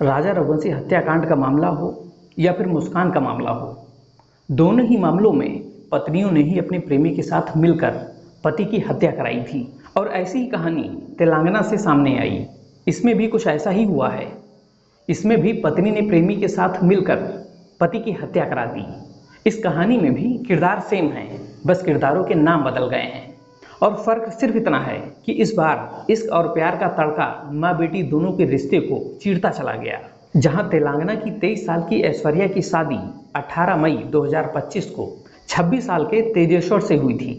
राजा रघुवंशी हत्याकांड का मामला हो या फिर मुस्कान का मामला हो, दोनों ही मामलों में पत्नियों ने ही अपने प्रेमी के साथ मिलकर पति की हत्या कराई थी। और ऐसी ही कहानी तेलंगाना से सामने आई। इसमें भी कुछ ऐसा ही हुआ है। इसमें भी पत्नी ने प्रेमी के साथ मिलकर पति की हत्या करा दी। इस कहानी में भी किरदार सेम हैं, बस किरदारों के नाम बदल गए हैं। और फर्क सिर्फ इतना है कि इस बार इश्क और प्यार का तड़का माँ बेटी दोनों के रिश्ते को चीरता चला गया। जहां तेलंगाना की 23 साल की ऐश्वर्या की शादी 18 मई 2025 को 26 साल के तेजेश्वर से हुई थी,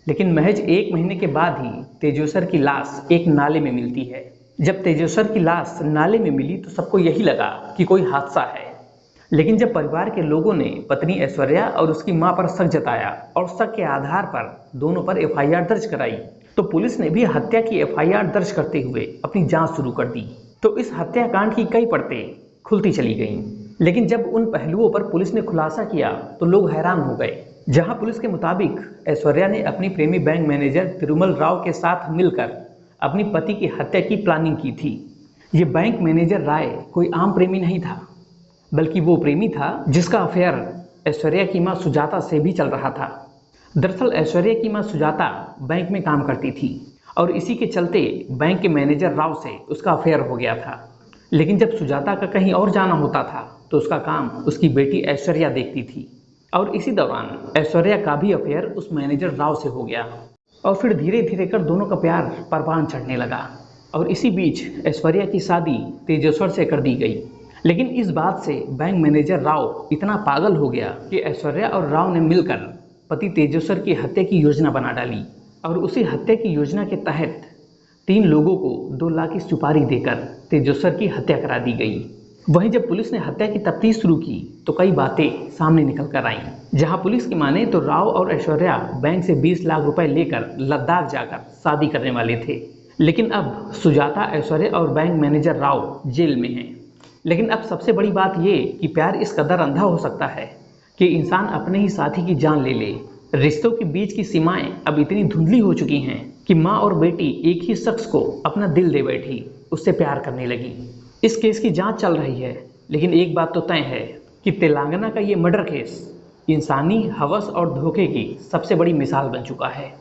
लेकिन महज 1 महीने के बाद ही तेजेश्वर की लाश एक नाले में मिलती है। जब तेजेश्वर की लाश नाले में मिली तो सबको यही लगा कि कोई हादसा है, लेकिन जब परिवार के लोगों ने पत्नी ऐश्वर्या और उसकी मां पर शक जताया और शक के आधार पर दोनों पर एफआईआर दर्ज कराई, तो पुलिस ने भी हत्या की एफआईआर दर्ज करते हुए अपनी जांच शुरू कर दी। तो इस हत्याकांड की कई परतें खुलती चली गईं। लेकिन जब उन पहलुओं पर पुलिस ने खुलासा किया तो लोग हैरान हो गए। जहां पुलिस के मुताबिक ऐश्वर्या ने अपनी प्रेमी बैंक मैनेजर तिरुमल राव के साथ मिलकर अपनी पति की हत्या की प्लानिंग की थी। ये बैंक मैनेजर राय कोई आम प्रेमी नहीं था, बल्कि वो प्रेमी था जिसका अफेयर ऐश्वर्या की मां सुजाता से भी चल रहा था। दरअसल ऐश्वर्या की मां सुजाता बैंक में काम करती थी और इसी के चलते बैंक के मैनेजर राव से उसका अफेयर हो गया था। लेकिन जब सुजाता का कहीं और जाना होता था तो उसका काम उसकी बेटी ऐश्वर्या देखती थी। और इसी दौरान ऐश्वर्या का भी अफेयर उस मैनेजर राव से हो गया और फिर धीरे धीरे कर दोनों का प्यार परवान चढ़ने लगा। और इसी बीच ऐश्वर्या की शादी तेजेश्वर से कर दी गई। लेकिन इस बात से बैंक मैनेजर राव इतना पागल हो गया कि ऐश्वर्या और राव ने मिलकर पति तेजेश्वर की हत्या की योजना बना डाली। और उसी हत्या की योजना के तहत 3 लोगों को 2 लाख की सुपारी देकर तेजेश्वर की हत्या करा दी गई। वहीं जब पुलिस ने हत्या की तफ्तीश शुरू की तो कई बातें सामने निकल कर आईं। जहां पुलिस की माने तो राव और ऐश्वर्या बैंक से 20 लाख रुपए लेकर लद्दाख जाकर शादी करने वाले थे। लेकिन अब सुजाता, ऐश्वर्या और बैंक मैनेजर राव जेल में हैं। लेकिन अब सबसे बड़ी बात ये कि प्यार इस कदर अंधा हो सकता है कि इंसान अपने ही साथी की जान ले ले। रिश्तों के बीच की सीमाएं अब इतनी धुंधली हो चुकी हैं कि माँ और बेटी एक ही शख्स को अपना दिल दे बैठी, उससे प्यार करने लगी। इस केस की जांच चल रही है, लेकिन एक बात तो तय है कि तेलंगाना का ये मर्डर केस इंसानी हवस और धोखे की सबसे बड़ी मिसाल बन चुका है।